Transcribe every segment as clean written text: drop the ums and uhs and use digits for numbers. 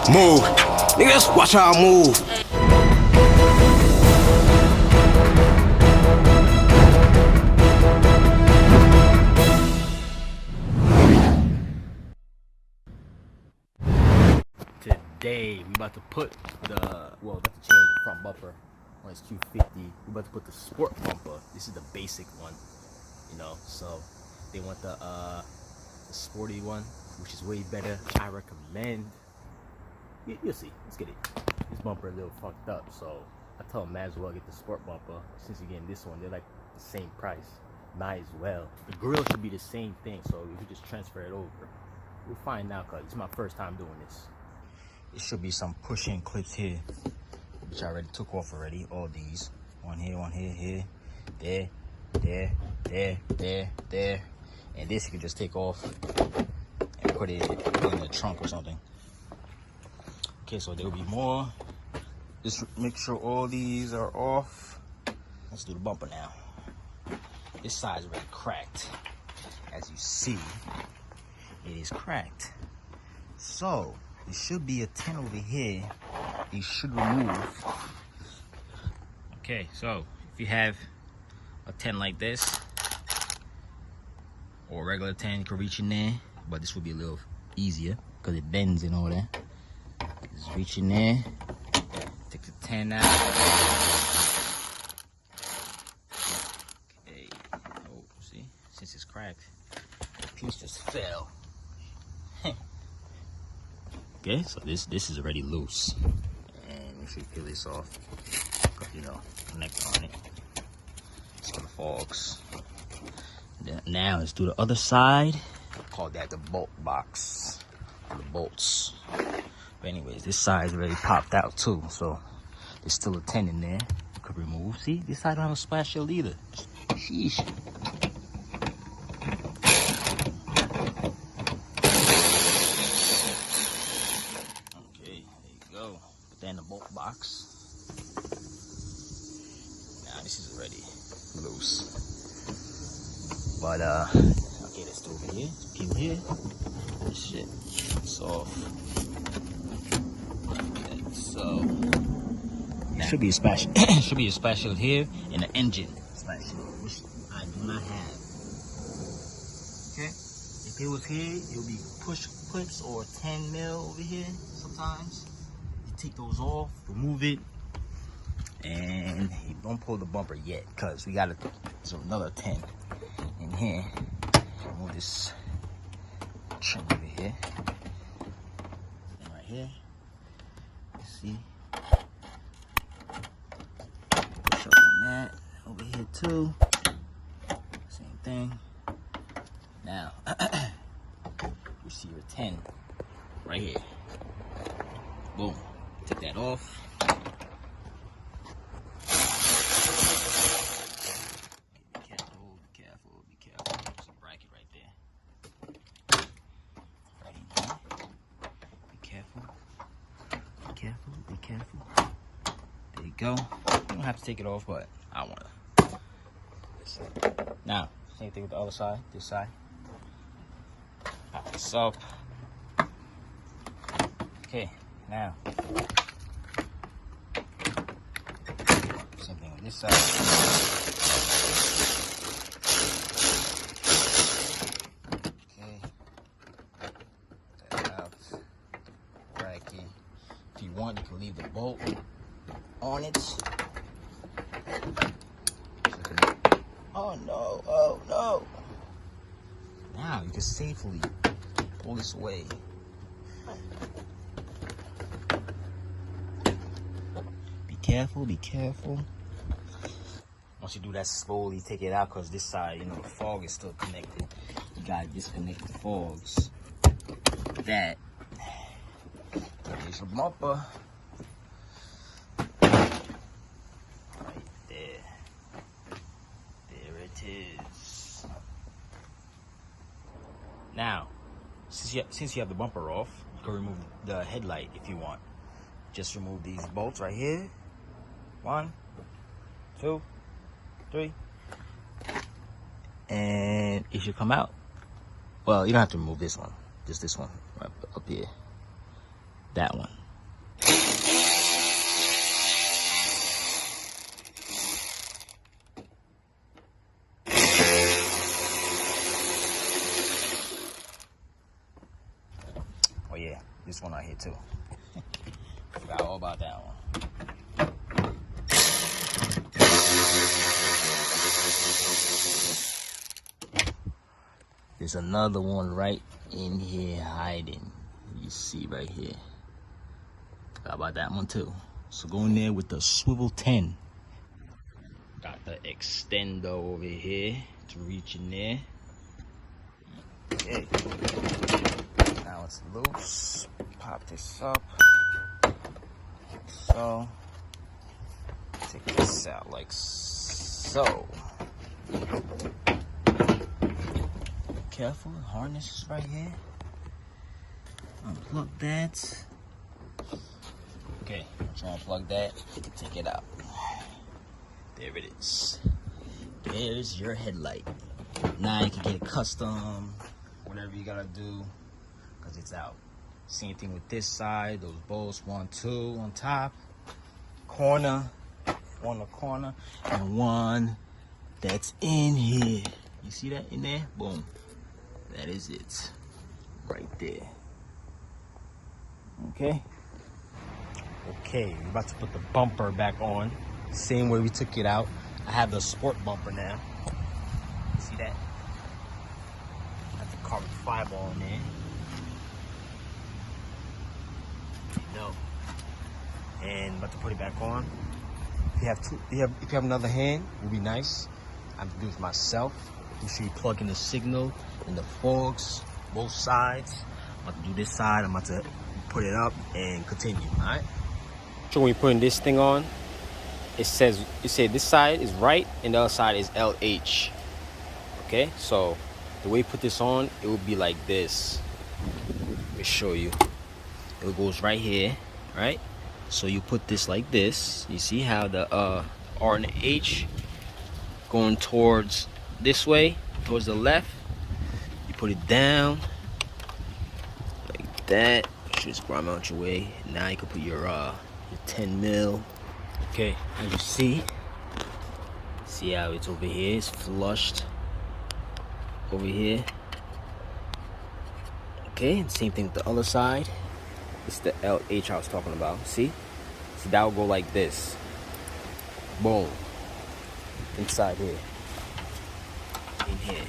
Move. Niggas, watch how I move. Today we about to put about to change the front bumper on this Q50. We about to put the sport bumper. This is the basic one, you know. So they want the sporty one, which is way better. I recommend. You'll see. Let's get it. This bumper a little fucked up, so I told them might as well get the sport bumper. Since you're getting this one, they're like the same price. Might as well. The grill should be the same thing, so we can just transfer it over. We'll find out, cause it's my first time doing this. It should be some push-in clips here, which I already took off already. All these, one here, there, and this you can just take off and put it in the trunk or something. Okay, so there will be more. Just make sure all these are off. Let's do the bumper now. This side is already cracked. As you see, it is cracked. So there should be a 10 over here. You should remove. Okay, so if you have a 10 like this, or a regular 10, you can reach in there, but this will be a little easier because it bends and all that. Just reach in there, take the 10 out. Okay, oh, see, since it's cracked, the piece just fell. Okay, so this is already loose, and make sure you peel this off, you know, connect on it. So the forks. Now let's do the other side. I call that the bolt box, the bolts. But anyways, this side is already popped out too, so there's still a 10 in there. You could remove. See, this side don't have a splash shield either. Sheesh. Okay, there you go. Put that in the bolt box. Now this is already loose. But okay, let's do over here. Let's peel here. This shit, it's off. Okay, so there should be a splash. Should be a splash shield here and an engine splash shield, which I do not have. Okay, if it was here, it would be push clips or 10 mil over here. Sometimes you take those off, remove it, and you don't pull the bumper yet, cause we got so another 10 in here. Remove this trim over here and right here. See, push up on that over here too. Same thing. Now you see your 10 right here. Boom. Take that off. Be careful. There you go. You don't have to take it off, but I want to. Now, same thing with the other side, this side. Pop this up. Okay, now. Same thing with this side. If you want, you can leave the bolt on it. Oh no, oh no. Now you can safely pull this away. Be careful, be careful. Once you do that, slowly take it out, because this side, you know, the fog is still connected. You gotta disconnect the fogs. That. There's your bumper. Right there. There it is. Now, since you have the bumper off, you can remove the headlight if you want. Just remove these bolts right here. 1, 2, 3. And it should come out. Well, you don't have to remove this one. Just this one right up here. That one. out here too. Forgot all about that one. There's another one right in here hiding. You see right here. Forgot about that one too. So go in there with the swivel 10. Got the extender over here to reach in there. Okay. Now it's loose. Pop this up. So. Take this out like so. Careful, the harness is right here. Unplug that. Okay, try to unplug that. Take it out. There it is. There's your headlight. Now you can get it custom, whatever you gotta do, because it's out. Same thing with this side, those bolts, 1, 2 on top, corner, one in the corner, and one that's in here. You see that in there? Boom. That is it. Right there. Okay? Okay, we're about to put the bumper back on. Same way we took it out. I have the sport bumper now. See that? Got the carbon fiber on there. There you go. And about to put it back on. If you have another hand, it would be nice. I'm gonna do it myself. Make sure you plug in the signal and the forks, both sides. I'm about to do this side. I'm about to put it up and continue. All right. So when you're putting this thing on, it said this side is right and the other side is LH. Okay, so the way you put this on, it will be like this. Let me show you. It goes right here, right? So you put this like this. You see how the R and the H going towards this way, towards the left. You put it down like that. Just grab out your way. Now you can put your 10 mil. Okay, as you see how it's over here. It's flushed over here. Okay, and same thing with the other side. It's the LH I was talking about. See that will go like this. Boom. Inside here. In here.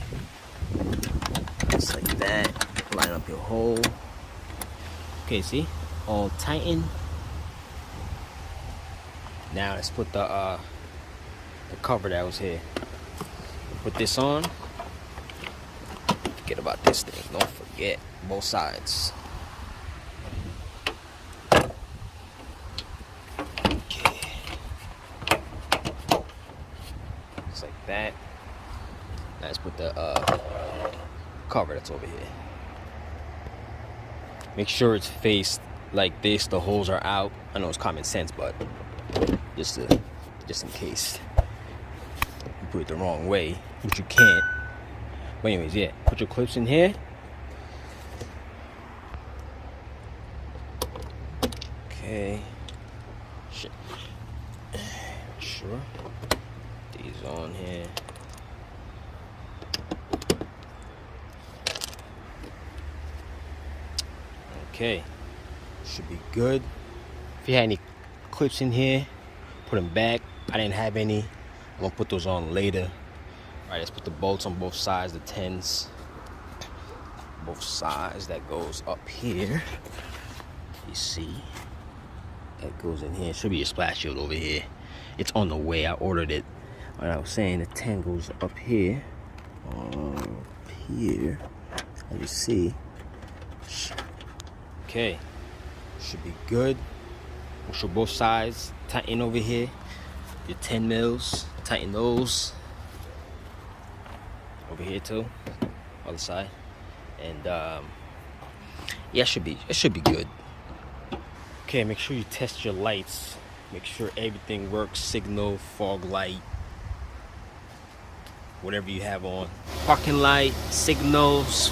Just like that. Line up your hole. Okay, see? All tighten. Now let's put the cover that was here. Put this on. Forget about this thing. Don't forget both sides. Okay. Just like that. Now let's put the cover that's over here. Make sure it's faced like this. The holes are out. I know it's common sense, but just in case you put it the wrong way, which you can't. But anyways, yeah, put your clips in here. Okay. Sure. These on here. Okay. Should be good. If you had any clips in here, put them back. I didn't have any. I'm gonna put those on later. All right, let's put the bolts on both sides, the 10s. Both sides, that goes up here. You see, that goes in here. Should be a splash shield over here. It's on the way, I ordered it. Like I was saying, the 10 goes up here. Up here, as you see. Okay, should be good. Make sure both sides tighten over here. Your 10 mils, tighten those. Over here too, other side. And yeah, it should be good. Okay, make sure you test your lights. Make sure everything works. Signal, fog light, whatever you have on. Parking light, signals,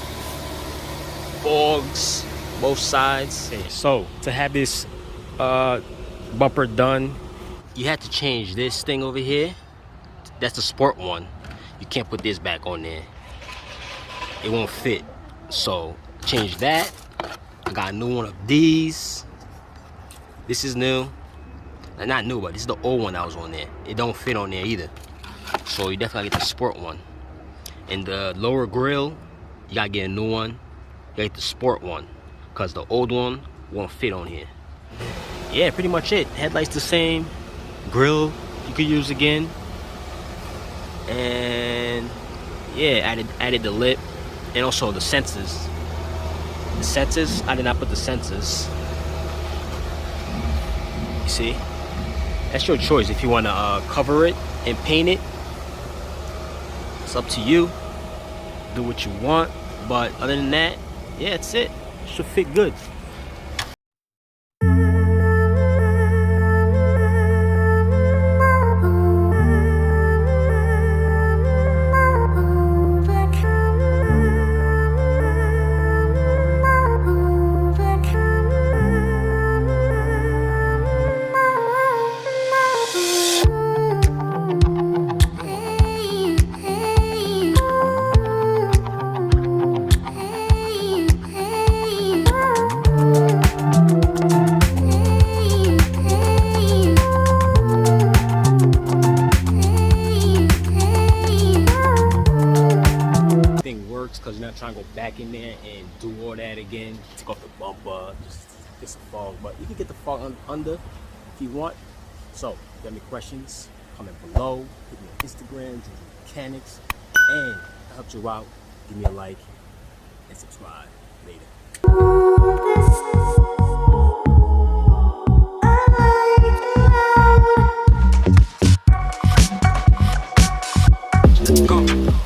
fogs, both sides. Okay, so to have this bumper done, you have to change this thing over here. That's the sport one. You can't put this back on there. It won't fit. So change that. got a new one of these. This is new. Not new, but this is the old one that was on there. It don't fit on there either. So you definitely gotta get the sport one. And the lower grill, you gotta get a new one. You gotta get the sport one, cause the old one won't fit on here. Yeah, pretty much it. Headlights the same. Grill you could use again. And yeah, added the lip and also the sensors. The sensors, I did not put the sensors. You see? That's your choice if you want to cover it and paint it. It's up to you. Do what you want. But other than that, yeah, that's it. It should fit good. Because you're not trying to go back in there and do all that again. Take off the bumper, just get some fog. But you can get the fog under if you want. So, if you have any questions, comment below. Hit me on Instagram, JJ Mechanics. And if I helped you out, give me a like and subscribe. Later. Go.